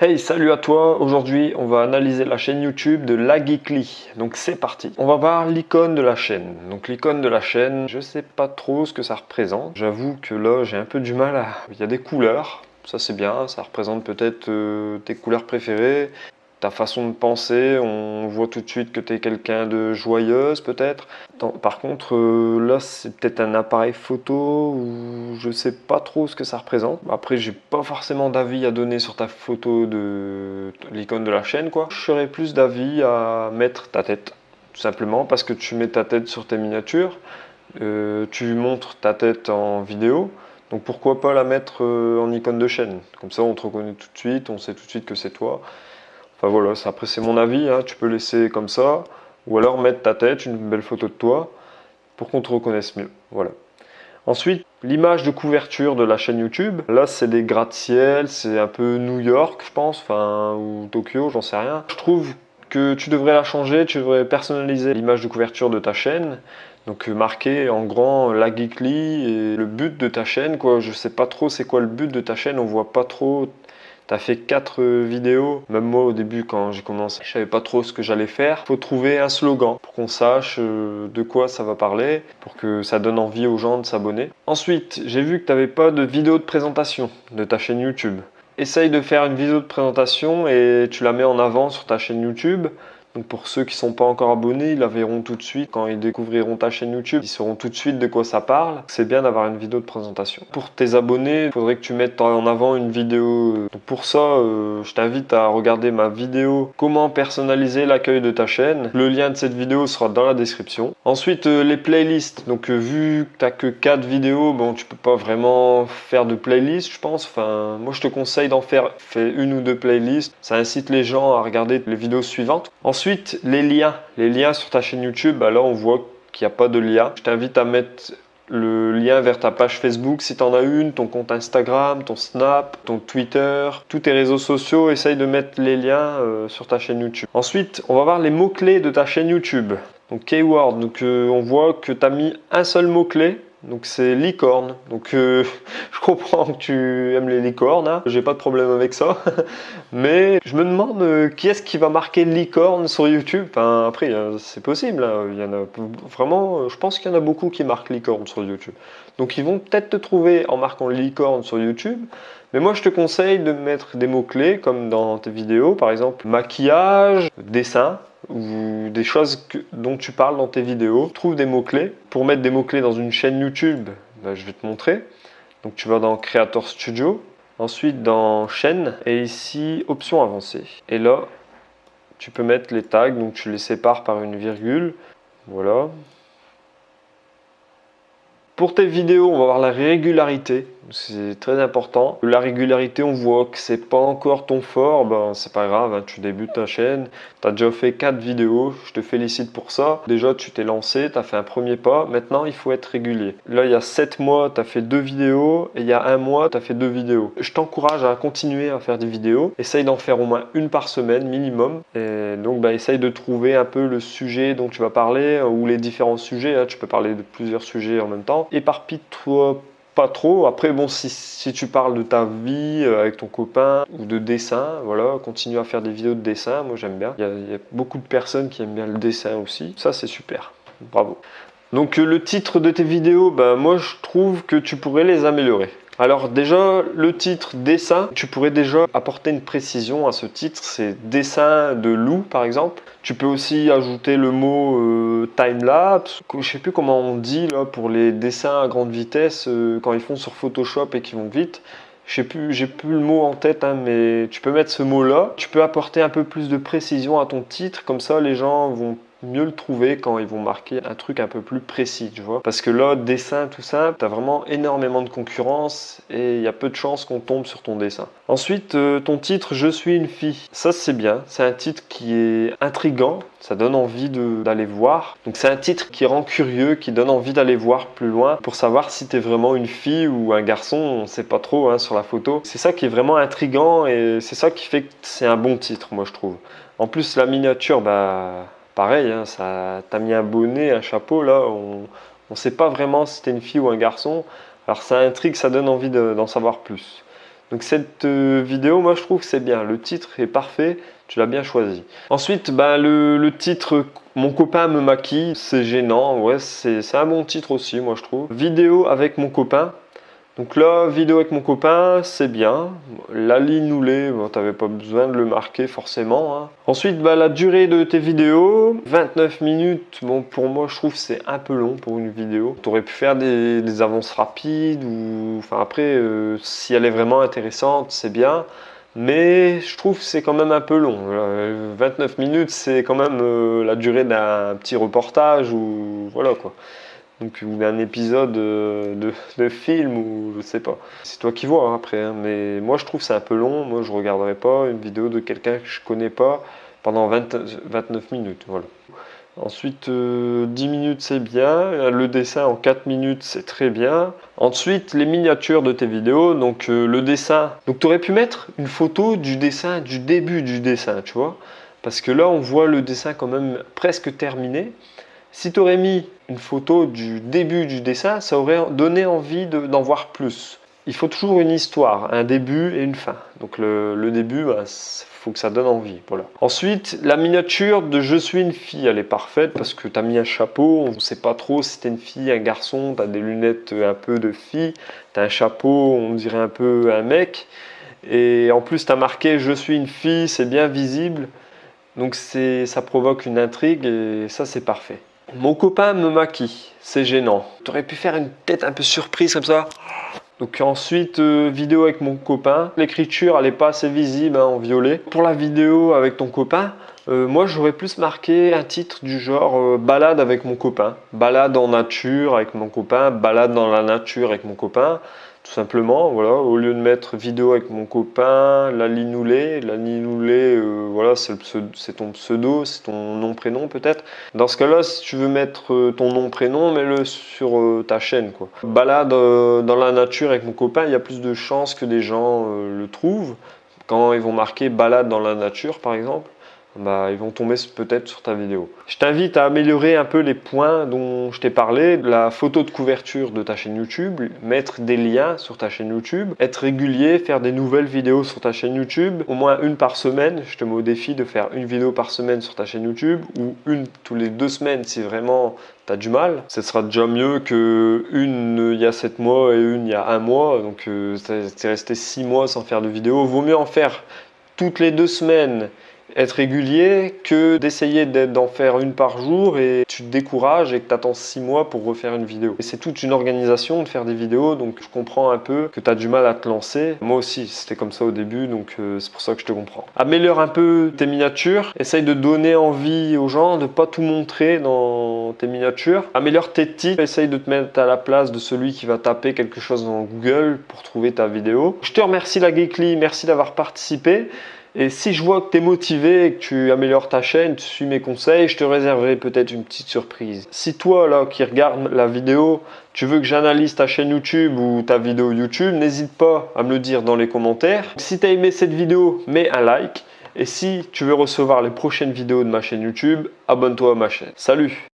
Hey, salut à toi! Aujourd'hui, on va analyser la chaîne YouTube de La Geekly. Donc c'est parti. On va voir l'icône de la chaîne. Donc l'icône de la chaîne, je sais pas trop ce que ça représente. J'avoue que là, j'ai un peu du mal à... Il y a des couleurs, ça c'est bien, ça représente peut-être tes couleurs préférées. Ta façon de penser, on voit tout de suite que tu es quelqu'un de joyeuse peut-être. Par contre, là c'est peut-être un appareil photo ou je sais pas trop ce que ça représente. Après, j'ai pas forcément d'avis à donner sur ta photo de l'icône de la chaîne quoi. Je serais plus d'avis à mettre ta tête, tout simplement parce que tu mets ta tête sur tes miniatures, tu montres ta tête en vidéo. Donc pourquoi pas la mettre en icône de chaîne? Comme ça on te reconnaît tout de suite, on sait tout de suite que c'est toi. Enfin voilà, après c'est mon avis, hein, tu peux laisser comme ça, ou alors mettre ta tête, une belle photo de toi, pour qu'on te reconnaisse mieux. Voilà. Ensuite, l'image de couverture de la chaîne YouTube. Là, c'est des gratte-ciel, c'est un peu New York, je pense, enfin, ou Tokyo, j'en sais rien. Je trouve que tu devrais la changer, tu devrais personnaliser l'image de couverture de ta chaîne. Donc marquer en grand La Geekly et le but de ta chaîne, quoi. Je sais pas trop c'est quoi le but de ta chaîne, on voit pas trop. T'as fait 4 vidéos, même moi au début quand j'ai commencé, je savais pas trop ce que j'allais faire. Faut trouver un slogan pour qu'on sache de quoi ça va parler, pour que ça donne envie aux gens de s'abonner. Ensuite, j'ai vu que t'avais pas de vidéo de présentation de ta chaîne YouTube. Essaye de faire une vidéo de présentation et tu la mets en avant sur ta chaîne YouTube. Donc pour ceux qui ne sont pas encore abonnés, ils la verront tout de suite. Quand ils découvriront ta chaîne YouTube, ils sauront tout de suite de quoi ça parle. C'est bien d'avoir une vidéo de présentation. Pour tes abonnés, il faudrait que tu mettes en avant une vidéo. Donc pour ça, je t'invite à regarder ma vidéo « Comment personnaliser l'accueil de ta chaîne ». Le lien de cette vidéo sera dans la description. Ensuite, les playlists. Donc vu que tu n'as que 4 vidéos, bon, tu peux pas vraiment faire de playlist, je pense. Enfin, moi, je te conseille d'en faire une ou deux playlists. Ça incite les gens à regarder les vidéos suivantes. Ensuite, les liens sur ta chaîne YouTube, bah là on voit qu'il n'y a pas de lien. Je t'invite à mettre le lien vers ta page Facebook si tu en as une, ton compte Instagram, ton Snap, ton Twitter, tous tes réseaux sociaux, essaye de mettre les liens sur ta chaîne YouTube. Ensuite, on va voir les mots-clés de ta chaîne YouTube. Donc keyword, donc on voit que tu as mis un seul mot-clé. Donc c'est licorne. Donc je comprends que tu aimes les licornes, hein. J'ai pas de problème avec ça. Mais je me demande qui est-ce qui va marquer licorne sur YouTube. Enfin, après, c'est possible, hein. Il y en a vraiment, je pense qu'il y en a beaucoup qui marquent licorne sur YouTube. Donc ils vont peut-être te trouver en marquant licorne sur YouTube. Mais moi je te conseille de mettre des mots-clés comme dans tes vidéos, par exemple maquillage, dessin, ou des choses dont tu parles dans tes vidéos. Trouve des mots-clés. Pour mettre des mots-clés dans une chaîne YouTube, bah, je vais te montrer. Donc tu vas dans Creator Studio, ensuite dans chaîne et ici options avancées. Et là, tu peux mettre les tags, donc tu les sépares par une virgule. Voilà. Pour tes vidéos, on va voir la régularité, c'est très important. La régularité, on voit que c'est pas encore ton fort, ben c'est pas grave, hein, tu débutes ta chaîne, tu as déjà fait 4 vidéos, je te félicite pour ça. Déjà, tu t'es lancé, tu as fait un premier pas, maintenant il faut être régulier. Là, il y a 7 mois, tu as fait 2 vidéos, et il y a 1 mois, tu as fait 2 vidéos. Je t'encourage à continuer à faire des vidéos, essaye d'en faire au moins une par semaine minimum, et donc bah, essaye de trouver un peu le sujet dont tu vas parler, ou les différents sujets, hein, tu peux parler de plusieurs sujets en même temps. Éparpille-toi pas trop. Après, bon, si tu parles de ta vie avec ton copain ou de dessin, voilà, continue à faire des vidéos de dessin. Moi, j'aime bien. Il y a beaucoup de personnes qui aiment bien le dessin aussi. Ça, c'est super. Bravo. Donc, le titre de tes vidéos, ben, moi, je trouve que tu pourrais les améliorer. Alors déjà, le titre dessin, tu pourrais déjà apporter une précision à ce titre, c'est dessin de loup par exemple. Tu peux aussi ajouter le mot time-lapse, je sais plus comment on dit là pour les dessins à grande vitesse quand ils font sur Photoshop et qui vont vite. J'ai plus le mot en tête, hein, mais tu peux mettre ce mot-là. Tu peux apporter un peu plus de précision à ton titre, comme ça les gens vont mieux le trouver quand ils vont marquer un truc un peu plus précis, tu vois. Parce que là, dessin, tout ça, tu as vraiment énormément de concurrence et il y a peu de chances qu'on tombe sur ton dessin. Ensuite, ton titre « Je suis une fille ». Ça, c'est bien. C'est un titre qui est intriguant. Ça donne envie d'aller voir. Donc c'est un titre qui rend curieux, qui donne envie d'aller voir plus loin pour savoir si tu es vraiment une fille ou un garçon. On ne sait pas trop hein, sur la photo. C'est ça qui est vraiment intriguant et c'est ça qui fait que c'est un bon titre, moi je trouve. En plus, la miniature, bah... pareil, hein, t'as mis un bonnet, un chapeau, là, on sait pas vraiment si t'es une fille ou un garçon. Alors ça intrigue, ça donne envie d'en savoir plus. Donc cette vidéo, moi je trouve que c'est bien. Le titre est parfait, tu l'as bien choisi. Ensuite, bah, le titre « Mon copain me maquille », c'est gênant. Ouais, c'est un bon titre aussi, moi je trouve. Vidéo avec mon copain. Donc là, vidéo avec mon copain, c'est bien. Lali Noulet, bon, t'avais pas besoin de le marquer forcément. Hein. Ensuite, bah, la durée de tes vidéos, 29 minutes. Bon, pour moi, je trouve que c'est un peu long pour une vidéo. Tu aurais pu faire des avances rapides ou, enfin après, si elle est vraiment intéressante, c'est bien. Mais je trouve que c'est quand même un peu long. 29 minutes, c'est quand même la durée d'un petit reportage ou voilà quoi. Donc, ou un épisode de film ou je sais pas. C'est toi qui vois hein, après, hein, mais moi je trouve que c'est un peu long. Moi je regarderai pas une vidéo de quelqu'un que je connais pas pendant 29 minutes. Voilà. Ensuite, 10 minutes c'est bien. Le dessin en 4 minutes c'est très bien. Ensuite, les miniatures de tes vidéos. Donc, le dessin. Donc, tu aurais pu mettre une photo du dessin, du début du dessin, tu vois. Parce que là, on voit le dessin quand même presque terminé. Si tu aurais mis une photo du début du dessin, ça aurait donné envie d'en voir plus. Il faut toujours une histoire, un début et une fin. Donc le début, bah, faut que ça donne envie. Voilà. Ensuite, la miniature de Je suis une fille, elle est parfaite parce que tu as mis un chapeau, on ne sait pas trop si tu es une fille, un garçon, tu as des lunettes un peu de fille, tu as un chapeau, on dirait un peu un mec. Et en plus, tu as marqué Je suis une fille, c'est bien visible. Donc ça provoque une intrigue et ça, c'est parfait. Mon copain me maquille, c'est gênant. Tu aurais pu faire une tête un peu surprise comme ça. Donc ensuite, vidéo avec mon copain. L'écriture, elle n'est pas assez visible hein, en violet. Pour la vidéo avec ton copain, moi j'aurais plus marqué un titre du genre balade avec mon copain. Balade en nature avec mon copain, balade dans la nature avec mon copain. Tout simplement, voilà, au lieu de mettre vidéo avec mon copain, Lali Noulet, voilà, c'est ton pseudo, c'est ton nom-prénom peut-être. Dans ce cas-là, si tu veux mettre ton nom-prénom, mets-le sur ta chaîne, quoi. Balade dans la nature avec mon copain, il y a plus de chances que des gens le trouvent. Quand ils vont marquer balade dans la nature, par exemple, bah, ils vont tomber peut-être sur ta vidéo. Je t'invite à améliorer un peu les points dont je t'ai parlé, la photo de couverture de ta chaîne YouTube, mettre des liens sur ta chaîne YouTube, être régulier, faire des nouvelles vidéos sur ta chaîne YouTube, au moins une par semaine. Je te mets au défi de faire une vidéo par semaine sur ta chaîne YouTube ou une tous les 2 semaines si vraiment tu as du mal. Ce sera déjà mieux que une il y a 7 mois et une il y a 1 mois. Donc c'est resté 6 mois sans faire de vidéo. Vaut mieux en faire toutes les 2 semaines, être régulier, que d'essayer d'en faire une par jour et tu te décourages et que tu attends 6 mois pour refaire une vidéo. Et c'est toute une organisation de faire des vidéos, donc je comprends un peu que tu as du mal à te lancer. Moi aussi, c'était comme ça au début, donc c'est pour ça que je te comprends. Améliore un peu tes miniatures, essaye de donner envie aux gens, de ne pas tout montrer dans tes miniatures. Améliore tes titres, essaye de te mettre à la place de celui qui va taper quelque chose dans Google pour trouver ta vidéo. Je te remercie la Geekly, merci d'avoir participé. Et si je vois que tu es motivé et que tu améliores ta chaîne, tu suis mes conseils, je te réserverai peut-être une petite surprise. Si toi, là, qui regarde la vidéo, tu veux que j'analyse ta chaîne YouTube ou ta vidéo YouTube, n'hésite pas à me le dire dans les commentaires. Si tu as aimé cette vidéo, mets un like. Et si tu veux recevoir les prochaines vidéos de ma chaîne YouTube, abonne-toi à ma chaîne. Salut!